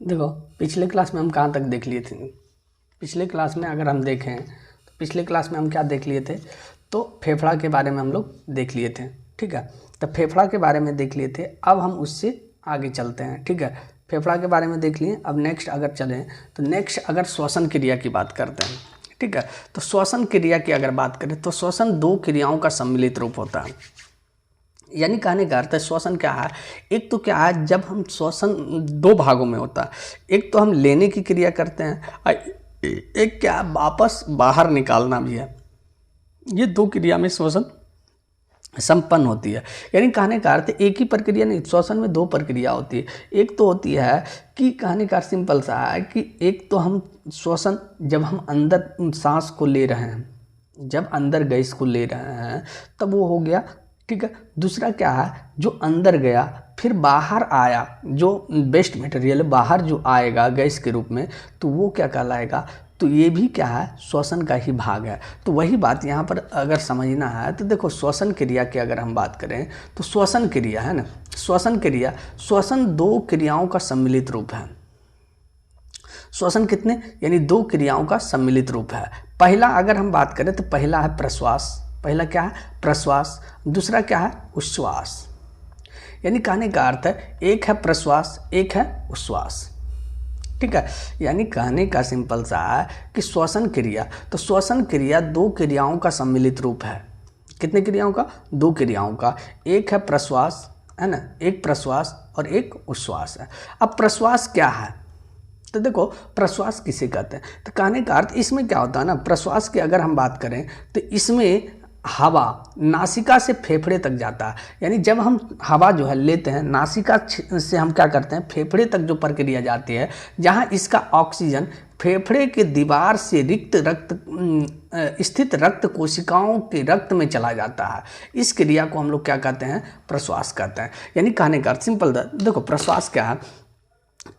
देखो पिछले क्लास में हम कहाँ तक देख लिए थे। पिछले क्लास में अगर हम देखें तो पिछले क्लास में हम क्या देख लिए थे, तो फेफड़ा के बारे में हम लोग देख लिए थे। ठीक है, तो फेफड़ा के बारे में देख लिए थे। अब हम उससे आगे चलते हैं। ठीक है, फेफड़ा के बारे में देख लिए। अब नेक्स्ट अगर चलें तो नेक्स्ट अगर श्वसन क्रिया की बात करते हैं। ठीक है, तो श्वसन क्रिया की अगर बात करें तो श्वसन दो क्रियाओं का सम्मिलित रूप होता है। यानी कहने का अर्थ है श्वसन क्या है, एक तो क्या है, जब हम श्वसन दो भागों में होता है। एक तो हम लेने की क्रिया करते हैं और एक क्या है, वापस बाहर निकालना भी है। ये दो क्रिया में श्वसन संपन्न होती है। यानी कहने का अर्थ एक ही प्रक्रिया नहीं, श्वसन में दो प्रक्रिया होती है। एक तो होती है कि कहने का सिंपल सा है कि एक तो हम श्वसन जब हम अंदर सांस को ले रहे हैं, जब अंदर गैस को ले रहे हैं तब वो हो गया। ठीक है, दूसरा क्या है, जो अंदर गया फिर बाहर आया, जो वेस्ट मटेरियल बाहर जो आएगा गैस के रूप में, तो वो क्या कहलाएगा, तो ये भी क्या है, श्वसन का ही भाग है। तो वही बात यहाँ पर अगर समझना है तो देखो श्वसन क्रिया की अगर हम बात करें तो श्वसन क्रिया है ना, श्वसन क्रिया, श्वसन दो क्रियाओं का सम्मिलित रूप है। श्वसन कितने, यानी दो क्रियाओं का सम्मिलित रूप है। पहला अगर हम बात करें तो पहला है प्रश्वास। पहला क्या है, प्रश्वास। दूसरा क्या है, उच्छ्वास। यानी कहने का अर्थ है एक है प्रश्वास, एक है उच्छ्वास। ठीक है, यानी कहने का सिंपल सा है कि श्वसन क्रिया, तो श्वसन क्रिया दो क्रियाओं का सम्मिलित रूप है। कितने क्रियाओं का, दो क्रियाओं का। एक है प्रश्वास, है ना, एक प्रश्वास और एक उच्छ्वास है। अब प्रश्वास क्या है, तो देखो प्रश्वास किसे कहते हैं, तो कहने का अर्थ इसमें क्या होता है ना, प्रश्वास की अगर हम बात करें तो इसमें हवा नासिका से फेफड़े तक जाता है। यानी जब हम हवा जो है लेते हैं नासिका से, हम क्या करते हैं, फेफड़े तक जो प्रक्रिया जाती है, जहां इसका ऑक्सीजन फेफड़े के दीवार से रिक्त रक्त स्थित रक्त कोशिकाओं के रक्त में चला जाता है। इस क्रिया को हम लोग क्या कहते हैं, प्रश्वास कहते हैं। यानी कहने का अर्थ सिंपल, देखो प्रश्वास क्या है,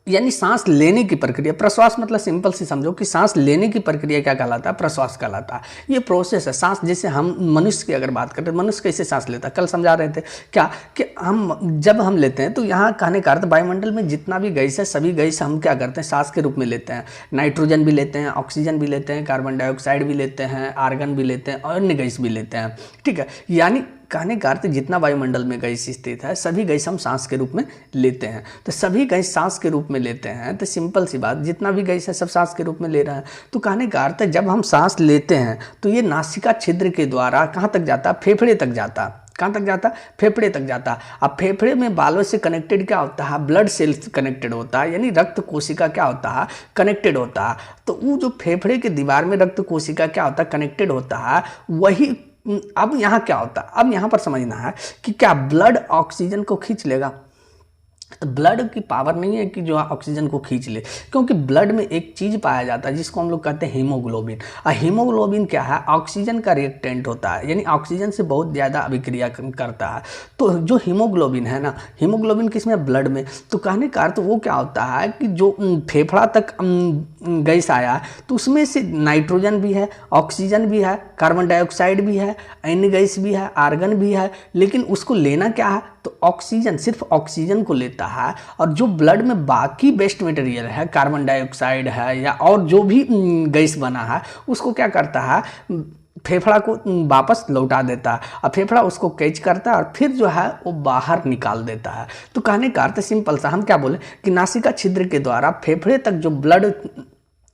यानी सांस लेने की प्रक्रिया। प्रश्वास मतलब सिंपल सी समझो कि सांस लेने की प्रक्रिया क्या कहलाता है, प्रश्वास कहलाता है। ये प्रोसेस है सांस, जैसे हम मनुष्य की अगर बात करें, मनुष्य कैसे सांस लेता है, कल समझा रहे थे क्या, कि हम जब हम लेते हैं तो यहाँ कहने का अर्थ वायुमंडल में जितना भी गैस है सभी गैस हम क्या करते हैं, सांस के रूप में लेते हैं। नाइट्रोजन भी लेते हैं, ऑक्सीजन भी लेते हैं, कार्बन डाइऑक्साइड भी लेते हैं, आर्गन भी लेते हैं और अन्य गैस भी लेते हैं। ठीक है, यानी कहने का अर्थ जितना वायुमंडल में गैस स्थित है सभी गैस हम सांस के रूप में लेते हैं। तो सभी गैस सांस के रूप में लेते हैं, तो सिंपल सी बात, जितना भी गैस है सब सांस के रूप में ले रहे हैं। तो कहने का अर्थ जब हम सांस लेते हैं तो ये नासिका छिद्र के द्वारा कहाँ तक जाता है, फेफड़े तक जाता है। कहाँ तक जाता है, फेफड़े तक जाता है। अब फेफड़े में बालों से कनेक्टेड क्या होता है, ब्लड सेल्स कनेक्टेड होता है, यानी रक्त कोशिका क्या होता है, कनेक्टेड होता है। तो वो जो फेफड़े के दीवार में रक्त कोशिका क्या होता है, कनेक्टेड होता है, वही। अब यहाँ क्या होता है, अब यहाँ पर समझना है कि क्या ब्लड ऑक्सीजन को खींच लेगा, तो ब्लड की पावर नहीं है कि जो ऑक्सीजन को खींच ले, क्योंकि ब्लड में एक चीज़ पाया जाता है जिसको हम लोग कहते हैं हीमोग्लोबिन। और हीमोग्लोबिन क्या है, ऑक्सीजन का रिएक्टेंट होता है, यानी ऑक्सीजन से बहुत ज़्यादा अभिक्रिया करता है। तो जो हीमोग्लोबिन है ना, हीमोग्लोबिन किसमें, ब्लड में। तो कहने का अर्थ वो क्या होता है कि जो फेफड़ा तक गैस आया तो उसमें से नाइट्रोजन भी है, ऑक्सीजन भी है, कार्बन डाइऑक्साइड भी है, अन्य गैस भी है, आर्गन भी है, लेकिन उसको लेना क्या है, तो ऑक्सीजन, सिर्फ ऑक्सीजन को लेता है। और जो ब्लड में बाकी वेस्ट मटेरियल है, कार्बन डाइऑक्साइड है या और जो भी गैस बना है, उसको क्या करता है, फेफड़ा को वापस लौटा देता है और फेफड़ा उसको कैच करता है और फिर जो है वो बाहर निकाल देता है। तो कहने का अर्थ सिंपल सा, हम क्या बोले कि नासिका छिद्र के द्वारा फेफड़े तक जो ब्लड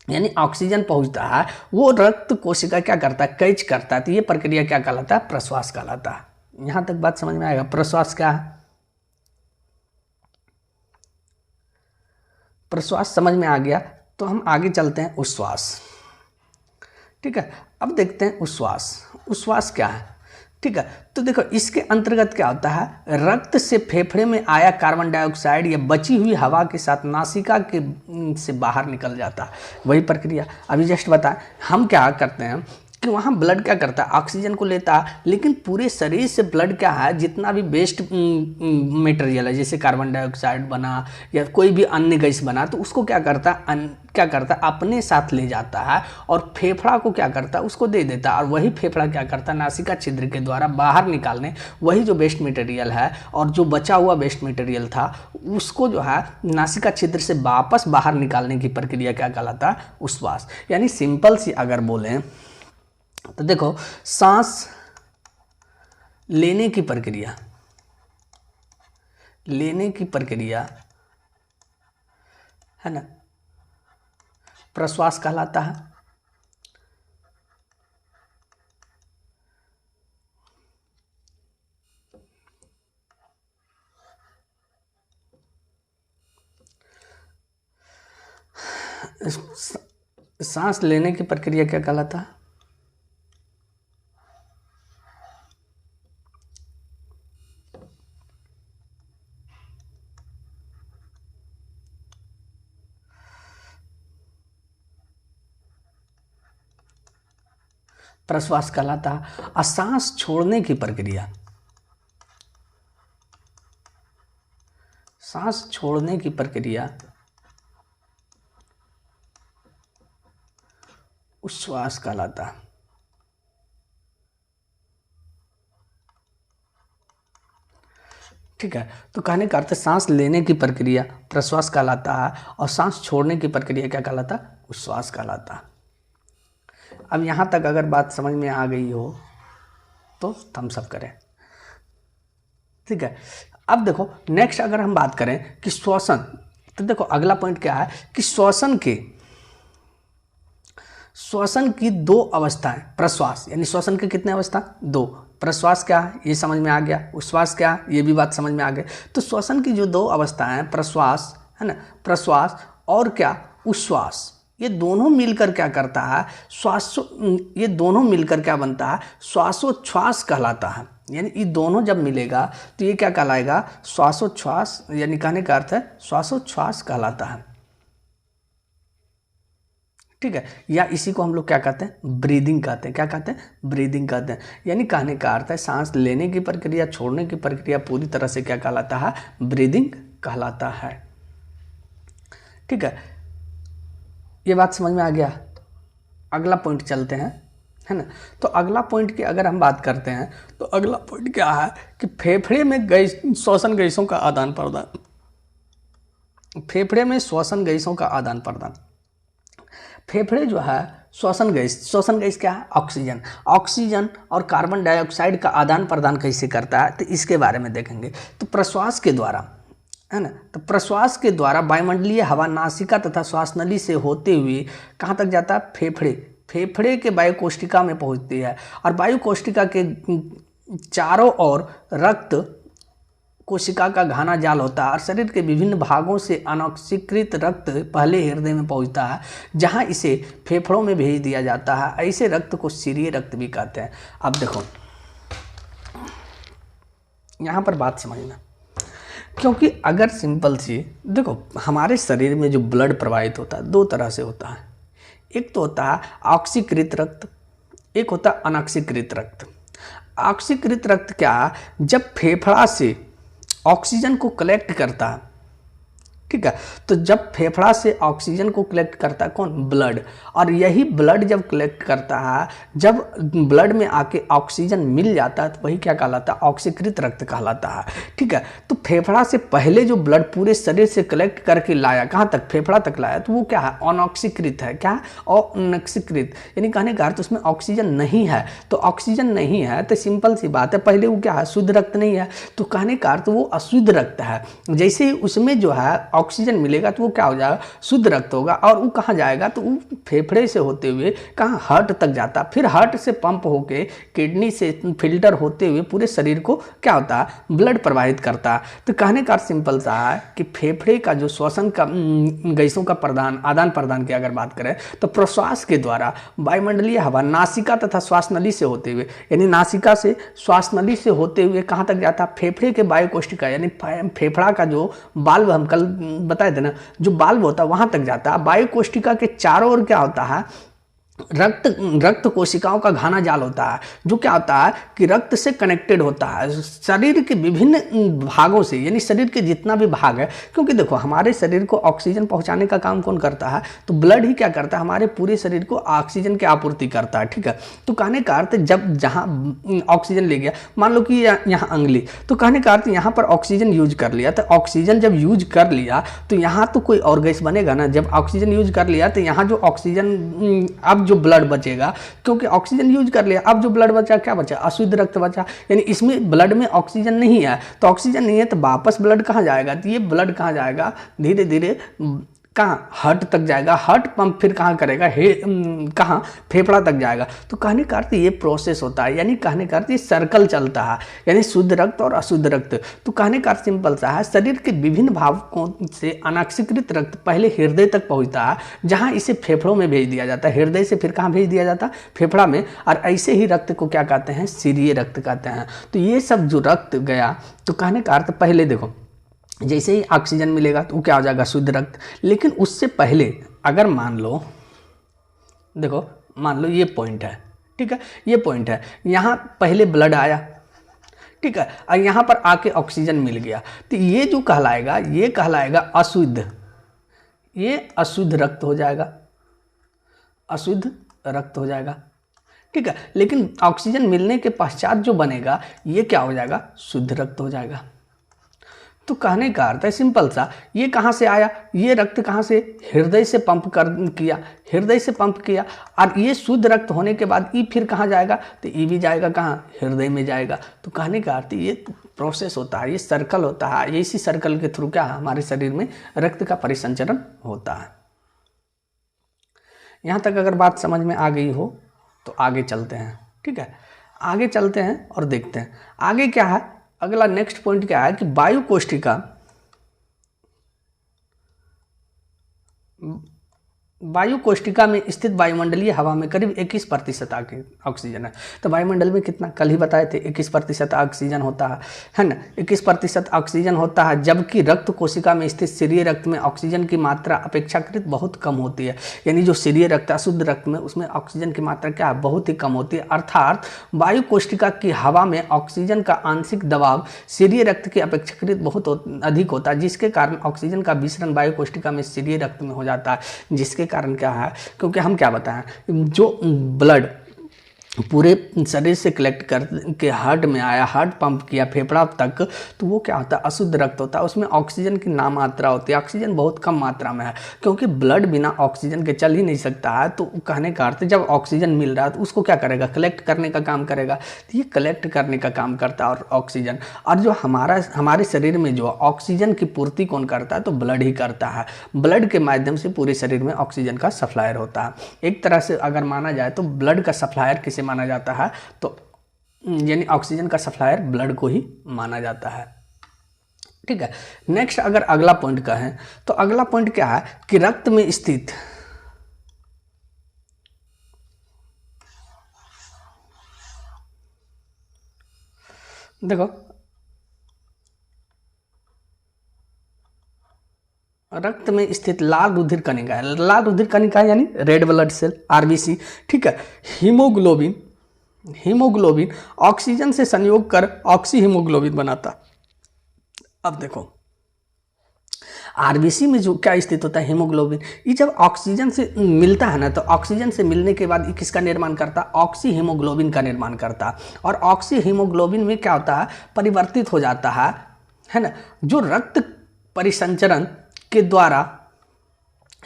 यानी ऑक्सीजन पहुंचता है, वो रक्त कोशिका क्या करता है, कैच करता है। तो ये प्रक्रिया क्या कहलाता है, प्रश्वास कहलाता है। यहां तक बात समझ में आएगा, प्रश्वास क्या है, प्रश्वास समझ में आ गया। तो हम आगे चलते हैं, उच्छ्वास। ठीक है, अब देखते हैं उच्छ्वास। उच्छ्वास क्या है, ठीक है, तो देखो इसके अंतर्गत क्या होता है, रक्त से फेफड़े में आया कार्बन डाइऑक्साइड या बची हुई हवा के साथ नासिका के से बाहर निकल जाता है। वही प्रक्रिया अभी जस्ट बताएं। हम क्या करते हैं कि वहाँ ब्लड क्या करता है, ऑक्सीजन को लेता है, लेकिन पूरे शरीर से ब्लड क्या है, जितना भी वेस्ट मटेरियल है, जैसे कार्बन डाइऑक्साइड बना या कोई भी अन्य गैस बना, तो उसको क्या करता है अपने साथ ले जाता है और फेफड़ा को क्या करता है, उसको दे देता है। और वही फेफड़ा क्या करता है, नासिका छिद्र के द्वारा बाहर निकालने वही जो वेस्ट मटेरियल है और जो बचा हुआ वेस्ट मटेरियल था उसको जो है नासिका छिद्र से वापस बाहर निकालने की प्रक्रिया क्या कहलाता है, उच्छ्वास। यानी सिंपल सी अगर बोलें तो देखो, सांस लेने की प्रक्रिया है ना, प्रश्वास कहलाता है। सांस लेने की प्रक्रिया क्या कहलाता है, प्रश्वास कहलाता है। और सांस छोड़ने की प्रक्रिया, सांस छोड़ने की प्रक्रिया उच्छ्वास कहलाता है। ठीक है, तो कहने का अर्थ सांस लेने की प्रक्रिया प्रश्वास कहलाता है और सांस छोड़ने की प्रक्रिया क्या कहलाता है, उच्छ्वास कहलाता है। अब यहाँ तक अगर बात समझ में आ गई हो तो थम्स अप करें। ठीक है, अब देखो नेक्स्ट अगर हम बात करें कि श्वसन, तो देखो अगला पॉइंट क्या है कि श्वसन की दो अवस्थाएं, प्रश्वास यानी श्वसन के कितने अवस्था, दो। प्रश्वास क्या है ये समझ में आ गया, उच्छ्वास क्या है ये भी बात समझ में आ गई। तो श्वसन की जो दो अवस्थाएं हैं, प्रश्वास है ना, प्रश्वास और क्या, उच्छ्वास, ये दोनों मिलकर क्या करता है, ये दोनों मिलकर क्या बनता है, श्वासोच्छ्वास कहलाता है। यानी ये दोनों जब मिलेगा तो ये क्या कहलाएगा, श्वासोच्छ्वास, यानी कहने का अर्थ है श्वासोच्छ्वास कहलाता है। ठीक है, या इसी को हम लोग क्या कहते हैं, ब्रीदिंग कहते हैं। क्या कहते हैं, ब्रीदिंग कहते हैं। यानी कहने का अर्थ है सांस लेने की प्रक्रिया, छोड़ने की प्रक्रिया पूरी तरह से क्या कहलाता है, ब्रीदिंग कहलाता है। ठीक है, ये बात समझ में आ गया। अगला पॉइंट चलते हैं, है ना। तो अगला पॉइंट की अगर हम बात करते हैं तो अगला पॉइंट क्या है कि फेफड़े में गैस, श्वसन गैसों का आदान प्रदान, फेफड़े में श्वसन गैसों का आदान प्रदान। फेफड़े जो है श्वसन गैस क्या है, ऑक्सीजन और कार्बन डाइऑक्साइड का आदान प्रदान कैसे करता है, तो इसके बारे में देखेंगे। तो प्रश्वास के द्वारा, है ना, तो प्रश्वास के द्वारा वायुमंडलीय हवा नासिका तथा श्वासनली से होते हुए कहाँ तक जाता है, फेफड़े के वायु कोशिका में पहुँचती है और वायु कोशिका के चारों ओर रक्त कोशिका का घना जाल होता है और शरीर के विभिन्न भागों से अनॉक्सीकृत रक्त पहले हृदय में पहुंचता है, जहां इसे फेफड़ों में भेज दिया जाता है। ऐसे रक्त को क्षीरीय रक्त भी कहते हैं। अब देखो यहाँ पर बात समझना, क्योंकि अगर सिंपल सी देखो, हमारे शरीर में जो ब्लड प्रवाहित होता है दो तरह से होता है। एक तो होता है ऑक्सीकृत रक्त, एक होता है अनॉक्सीकृत रक्त। ऑक्सीकृत रक्त क्या, जब फेफड़ा से ऑक्सीजन को कलेक्ट करता है, ठीक है, तो जब फेफड़ा से ऑक्सीजन को कलेक्ट करता है कौन, ब्लड, और यही ब्लड जब कलेक्ट करता है, जब ब्लड में आके ऑक्सीजन मिल जाता है तो वही क्या कहलाता है, ऑक्सीकृत रक्त कहलाता है। ठीक है, तो फेफड़ा से पहले जो ब्लड पूरे शरीर से कलेक्ट करके लाया, कहाँ तक, फेफड़ा तक लाया, तो वो क्या है, अनऑक्सीकृत है। क्या है, अनऑक्सीकृत, यानी कहने का अर्थ उसमें ऑक्सीजन नहीं है। तो ऑक्सीजन नहीं है तो सिंपल सी बात है, पहले वो क्या है, शुद्ध रक्त नहीं है, तो कहने का अर्थ वो अशुद्ध रक्त है। जैसे ही उसमें जो है ऑक्सीजन मिलेगा तो वो क्या हो जाएगा, शुद्ध रक्त होगा, और वो कहाँ जाएगा, तो वो फेफड़े से होते हुए कहाँ, हार्ट तक जाता, फिर हार्ट से पंप होके किडनी से फिल्टर होते हुए पूरे शरीर को क्या होता है, ब्लड प्रवाहित करता है। तो कहने का सिंपल सा है कि फेफड़े का जो श्वसन का गैसों का आदान प्रदान की अगर बात करें तो प्रश्वास के द्वारा वायुमंडलीय हवा नासिका तथा श्वासनली से होते हुए, यानी नासिका से श्वासनली से होते हुए कहाँ तक जाता है, फेफड़े के वायु कोशिका, यानी फेफड़ा का जो बाल्ब हम कल बताए थे ना, जो बाल्ब होता है वहां तक जाता है। वायु कोशिका के चारों ओर क्या होता है, रक्त कोशिकाओं का घना जाल होता है, जो क्या होता है कि रक्त से कनेक्टेड होता है शरीर के विभिन्न भागों से, यानी शरीर के जितना भी भाग है। क्योंकि देखो हमारे शरीर को ऑक्सीजन पहुंचाने का काम कौन करता है, तो ब्लड ही क्या करता है, हमारे पूरे शरीर को ऑक्सीजन की आपूर्ति करता है। ठीक है, तो कहने का अर्थ जब जहाँ ऑक्सीजन ले गया, मान लो कि यहाँ अंगुली, तो कहने का अर्थ यहाँ पर ऑक्सीजन यूज कर लिया, तो ऑक्सीजन जब यूज कर लिया तो यहाँ तो कोई और गैस बनेगा ना। जब ऑक्सीजन यूज कर लिया तो यहाँ जो ऑक्सीजन, अब जो ब्लड बचेगा, क्योंकि ऑक्सीजन यूज कर लिया, अब जो ब्लड बचा क्या बचा, अशुद्ध रक्त बचा। यानी इसमें ब्लड में ऑक्सीजन नहीं है, तो ऑक्सीजन नहीं है तो वापस ब्लड कहाँ जाएगा, तो ये ब्लड कहाँ जाएगा, धीरे धीरे कहाँ, हार्ट तक जाएगा, हार्ट पंप फिर कहाँ करेगा, कहाँ, फेफड़ा तक जाएगा। तो कहने का अर्थ ये प्रोसेस होता है, यानी कहने का अर्थ ये सर्कल चलता है, यानी शुद्ध रक्त और अशुद्ध रक्त। तो कहने का अर्थ सिंपल सा है, शरीर के विभिन्न भागों से अनॉक्सीकृत रक्त पहले हृदय तक पहुँचता है, जहाँ इसे फेफड़ों में भेज दिया जाता है, हृदय से फिर कहाँ भेज दिया जाता है, फेफड़ा में। और ऐसे ही रक्त को क्या कहते हैं, क्षीरीय रक्त कहते हैं। तो ये सब जो रक्त गया, तो कहने का अर्थ पहले देखो जैसे ही ऑक्सीजन मिलेगा तो वो क्या हो जाएगा, शुद्ध रक्त। लेकिन उससे पहले अगर मान लो, देखो मान लो ये पॉइंट है, ठीक है, ये पॉइंट है, यहाँ पहले ब्लड आया, ठीक है, और यहाँ पर आके ऑक्सीजन मिल गया, तो ये जो कहलाएगा, ये कहलाएगा अशुद्ध, ये अशुद्ध रक्त हो जाएगा, अशुद्ध रक्त हो जाएगा। ठीक है, लेकिन ऑक्सीजन मिलने के पश्चात जो बनेगा ये क्या हो जाएगा, शुद्ध रक्त हो जाएगा। तो कहने का अर्थ है सिंपल सा, ये कहाँ से आया, ये रक्त कहाँ से, हृदय से पंप किया, हृदय से पंप किया, और ये शुद्ध रक्त होने के बाद ये फिर कहाँ जाएगा, तो ये भी जाएगा कहाँ, हृदय में जाएगा। तो कहने का अर्थ ये प्रोसेस होता है, ये सर्कल होता है, इसी सर्कल के थ्रू क्या हमारे शरीर में रक्त का परिसंचरण होता है। यहाँ तक अगर बात समझ में आ गई हो तो आगे चलते हैं। ठीक है, आगे चलते हैं और देखते हैं आगे क्या है। अगला नेक्स्ट पॉइंट क्या है कि वायु कोशिका, वायु कोशिका में स्थित वायुमंडलीय हवा में करीब 21% ऑक्सीजन है। तो वायुमंडल में कितना, कल ही बताए थे 21% ऑक्सीजन होता है ना, 21% ऑक्सीजन होता है, जबकि रक्त कोशिका में स्थित क्षीरीय रक्त में ऑक्सीजन की मात्रा अपेक्षाकृत बहुत कम होती है। यानी जो क्षीरीय रक्त, अशुद्ध रक्त में, उसमें ऑक्सीजन की मात्रा क्या है, बहुत ही कम होती है। अर्थात वायु कोशिका की हवा में ऑक्सीजन का आंशिक दबाव क्षीरीय रक्त की अपेक्षाकृत बहुत अधिक होता है, जिसके कारण ऑक्सीजन का विसरण वायु कोशिका में क्षीरीय रक्त में हो जाता है। जिसके कारण क्या है, क्योंकि हम क्या बताएं, जो ब्लड पूरे शरीर से कलेक्ट कर के हार्ट में आया, हार्ट पंप किया फेफड़ा तक, तो वो क्या होता है, अशुद्ध रक्त होता है। उसमें ऑक्सीजन की नाम मात्रा होती है, ऑक्सीजन बहुत कम मात्रा में है, क्योंकि ब्लड बिना ऑक्सीजन के चल ही नहीं सकता है। तो कहने का अर्थ जब ऑक्सीजन मिल रहा है तो उसको क्या करेगा, कलेक्ट करने का काम करेगा। तो ये कलेक्ट करने का काम करता है और ऑक्सीजन, और जो हमारे शरीर में जो ऑक्सीजन की पूर्ति कौन करता है, तो ब्लड ही करता है। ब्लड के माध्यम से पूरे शरीर में ऑक्सीजन का सप्लायर होता है। एक तरह से अगर माना जाए तो ब्लड का सप्लायर किसे माना जाता है, तो यानी ऑक्सीजन का सप्लायर ब्लड को ही माना जाता है। ठीक है, नेक्स्ट अगर अगला पॉइंट का है तो अगला पॉइंट क्या है कि रक्त में स्थित देखो रक्त में स्थित लाल रुधिर कणिका है, लाल रुधिर कणिका यानी रेड ब्लड सेल, आरबीसी। ठीक है, हीमोग्लोबिन ऑक्सीजन से संयोग कर ऑक्सी हीमोग्लोबिन बनाता। अब देखो आरबीसी में जो क्या स्थित होता है, हीमोग्लोबिन, ये जब ऑक्सीजन से मिलता है ना, तो ऑक्सीजन से मिलने के बाद ये किसका निर्माण करता है, ऑक्सी हीमोग्लोबिन का निर्माण करता है। और ऑक्सी हीमोग्लोबिन में क्या होता है, परिवर्तित हो जाता है ना, जो रक्त परिसंचरण के द्वारा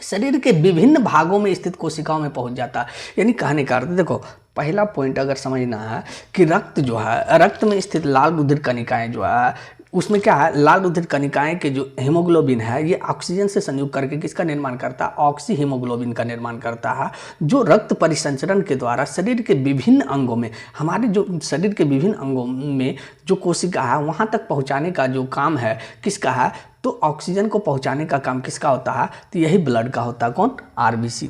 शरीर के विभिन्न भागों में स्थित कोशिकाओं में पहुंच जाता है। यानी कहने का अर्थ देखो, पहला पॉइंट अगर समझना है कि रक्त जो है, रक्त में स्थित लाल रुधिर कणिकाएं जो है, उसमें क्या है, लाल रुधिर कणिकाएं के जो हीमोग्लोबिन है, ये ऑक्सीजन से संयुक्त करके किसका निर्माण करता है, ऑक्सी हीमोग्लोबिन का निर्माण करता है, जो रक्त परिसंचरण के द्वारा शरीर के विभिन्न अंगों में, हमारे जो शरीर के विभिन्न अंगों में जो कोशिका है वहाँ तक पहुँचाने का जो काम है किसका है, तो ऑक्सीजन को पहुँचाने का काम किसका होता है, तो यही ब्लड का होता है। कौन, आरबीसी।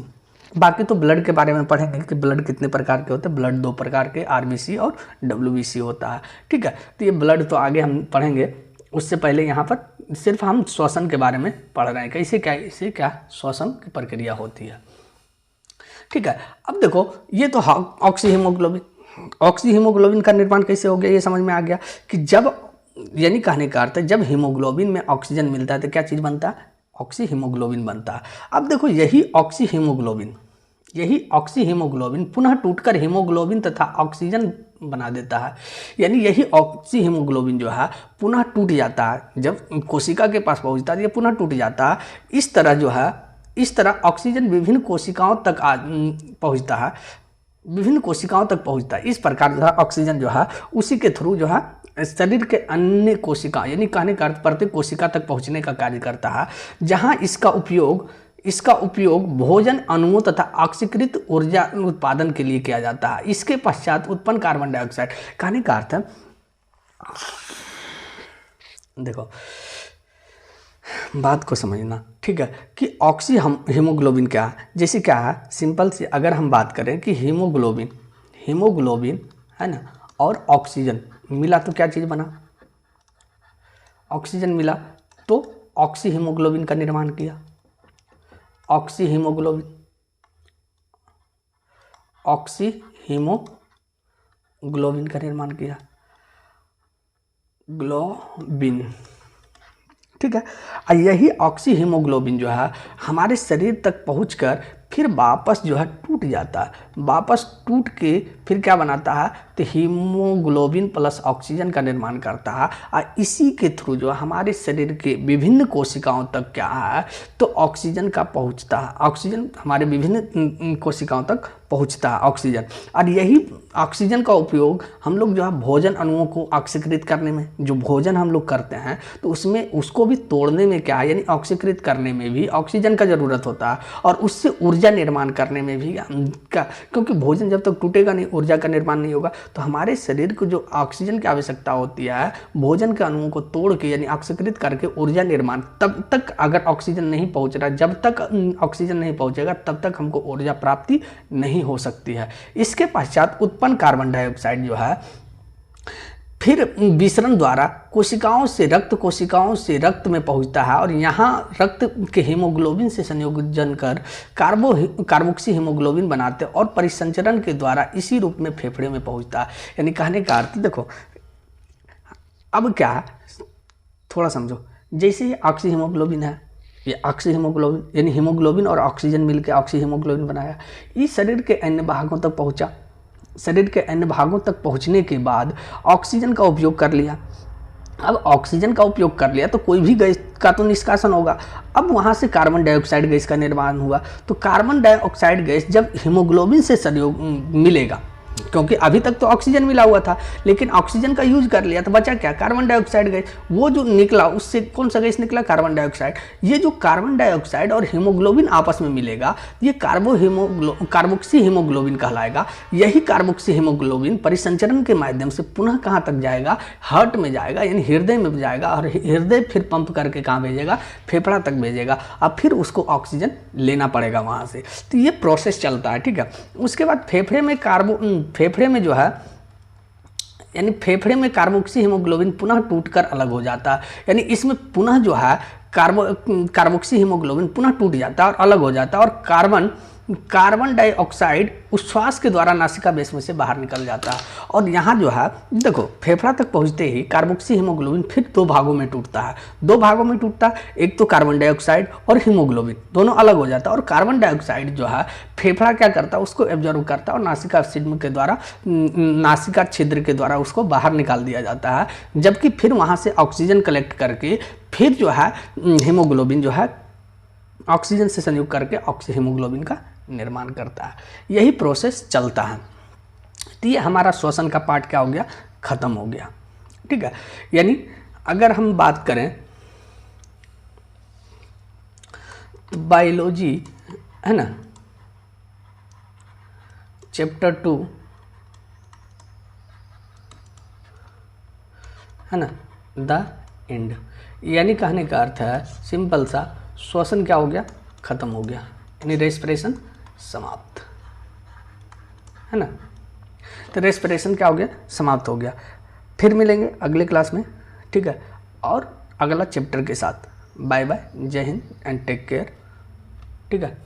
बाकी तो ब्लड के बारे में पढ़ेंगे कि ब्लड कितने प्रकार के होते हैं। ब्लड 2 प्रकार के, आरबीसी और डब्ल्यूबीसी होता है। ठीक है, तो ये ब्लड तो आगे हम पढ़ेंगे, उससे पहले यहाँ पर सिर्फ हम श्वसन के बारे में पढ़ रहे हैं, कैसे क्या, इससे क्या श्वसन की प्रक्रिया होती है। ठीक है। अब देखो ये तो ऑक्सी हीमोग्लोबिन का निर्माण कैसे हो गया, ये समझ में आ गया कि जब, यानी कहने का अर्थ है जब हीमोग्लोबिन में ऑक्सीजन मिलता है तो क्या चीज़ बनता है, ऑक्सी हीमोग्लोबिन बनता है। अब देखो यही ऑक्सी हीमोग्लोबिन पुनः टूटकर हीमोग्लोबिन तथा ऑक्सीजन बना देता है। यानी यही ऑक्सी हीमोग्लोबिन जो है पुनः टूट जाता है, जब कोशिका के पास पहुंचता है ये पुनः टूट जाता है। इस तरह ऑक्सीजन विभिन्न कोशिकाओं तक पहुंचता है, इस प्रकार जो है ऑक्सीजन जो है उसी के थ्रू जो है शरीर के अन्य कोशिका, यानी कहने का अर्थ प्रत्येक कोशिका तक पहुंचने का कार्य करता है, जहां इसका उपयोग भोजन अणुओं तथा ऑक्सीकृत ऊर्जा उत्पादन के लिए किया जाता है। इसके पश्चात उत्पन्न कार्बन डाइऑक्साइड, कहने का अर्थ है देखो बात को समझना, ठीक है, कि ऑक्सी हीमोग्लोबिन क्या है, जैसे क्या है सिंपल से अगर हम बात करें कि हीमोग्लोबिन है ना और ऑक्सीजन मिला तो क्या चीज़ बना, ऑक्सीजन मिला तो ऑक्सी हीमोग्लोबिन का निर्माण किया, ऑक्सी हीमोग्लोबिन का निर्माण किया, ग्लोबिन, ठीक है। और यही ऑक्सी हीमोग्लोबिन जो है हमारे शरीर तक पहुंचकर फिर वापस जो है टूट जाता है, वापस टूट के फिर क्या बनाता है तो हीमोग्लोबिन प्लस ऑक्सीजन का निर्माण करता है। और इसी के थ्रू जो हमारे शरीर के विभिन्न कोशिकाओं तक क्या है तो ऑक्सीजन का पहुंचता है, ऑक्सीजन हमारे विभिन्न कोशिकाओं तक पहुंचता है ऑक्सीजन। और यही ऑक्सीजन का उपयोग हम लोग जो है भोजन अणुओं को ऑक्सीकृत करने में, जो भोजन हम लोग करते हैं तो उसमें उसको भी तोड़ने में क्या है यानी ऑक्सीकृत करने में भी ऑक्सीजन का ज़रूरत होता है, और उससे ऊर्जा निर्माण करने में भी क्या, क्योंकि भोजन जब तक टूटेगा नहीं ऊर्जा का निर्माण नहीं होगा। तो हमारे शरीर को जो ऑक्सीजन की आवश्यकता होती है भोजन के अणुओं को तोड़ के यानी ऑक्सीकृत करके ऊर्जा निर्माण, तब तक अगर ऑक्सीजन नहीं पहुंच रहा, जब तक ऑक्सीजन नहीं पहुंचेगा तब तक हमको ऊर्जा प्राप्ति नहीं हो सकती है। इसके पश्चात उत्पन्न कार्बन डाइऑक्साइड जो है फिर विसरण द्वारा कोशिकाओं से रक्त में पहुंचता है, और यहाँ रक्त के हीमोग्लोबिन से संयोजन कर कार्बोक्सी हीमोग्लोबिन बनाते हैं और परिसंचरण के द्वारा इसी रूप में फेफड़े में पहुंचता है। यानी कहने का अर्थ देखो अब क्या है थोड़ा समझो, जैसे ये ऑक्सी हीमोग्लोबिन है, ये ऑक्सी हीमोग्लोबिन यानी हीमोग्लोबिन और ऑक्सीजन मिलकर ऑक्सी हीमोग्लोबिन बनाया, ये शरीर के अन्य भागों तक पहुंचा, शरीर के अन्य भागों तक पहुंचने के बाद ऑक्सीजन का उपयोग कर लिया। अब ऑक्सीजन का उपयोग कर लिया तो कोई भी गैस का तो निष्कासन होगा, अब वहाँ से कार्बन डाइऑक्साइड गैस का निर्माण हुआ। तो कार्बन डाइऑक्साइड गैस जब हीमोग्लोबिन से सहयोग मिलेगा, क्योंकि अभी तक तो ऑक्सीजन मिला हुआ था लेकिन ऑक्सीजन का यूज कर लिया तो बचा क्या, कार्बन डाइऑक्साइड गैस। वो जो निकला उससे कौन सा गैस निकला, कार्बन डाइऑक्साइड। ये जो कार्बन डाइऑक्साइड और हीमोग्लोबिन आपस में मिलेगा ये कार्बोक्सी हीमोग्लोबिन कहलाएगा। यही कार्बोक्सी हीमोग्लोबिन परिसंचरण के माध्यम से पुनः कहाँ तक जाएगा, हार्ट में जाएगा यानी हृदय में जाएगा, और हृदय फिर पंप करके कहाँ भेजेगा, फेफड़ा तक भेजेगा, और फिर उसको ऑक्सीजन लेना पड़ेगा वहाँ से। तो ये प्रोसेस चलता है, ठीक है। उसके बाद फेफड़े में जो है यानी फेफड़े में कार्बोक्सी हीमोग्लोबिन पुनः टूटकर अलग हो जाता है, यानी इसमें पुनः जो है कार्बोक्सी हीमोग्लोबिन पुनः टूट जाता है और अलग हो जाता है, और कार्बन डाइऑक्साइड उच्छ्वास के द्वारा नासिका बेस में से बाहर निकल जाता है। और यहाँ जो है देखो फेफड़ा तक पहुँचते ही कार्बोक्सी हीमोग्लोबिन फिर दो भागों में टूटता है, एक तो कार्बन डाइऑक्साइड और हीमोग्लोबिन दोनों अलग हो जाता है, और कार्बन डाइऑक्साइड जो है फेफड़ा क्या करता है उसको एब्जॉर्ब करता है और नासिका छिद्र के द्वारा उसको बाहर निकाल दिया जाता है, जबकि फिर वहाँ से ऑक्सीजन कलेक्ट करके फिर जो है हीमोग्लोबिन जो है ऑक्सीजन से संयोग करके ऑक्सी हीमोग्लोबिन का निर्माण करता है। यही प्रोसेस चलता है। तो ये हमारा श्वसन का पार्ट क्या हो गया, खत्म हो गया, ठीक है। यानी अगर हम बात करें तो बायोलॉजी है ना, चैप्टर 2 है ना, द एंड, यानी कहने का अर्थ है सिंपल सा, श्वसन क्या हो गया, खत्म हो गया, यानी रेस्पिरेशन समाप्त, है ना। तो रेस्पिरेशन क्या हो गया, समाप्त हो गया। फिर मिलेंगे अगले क्लास में, ठीक है, और अगला चैप्टर के साथ। बाय बाय, जय हिंद एंड टेक केयर, ठीक है।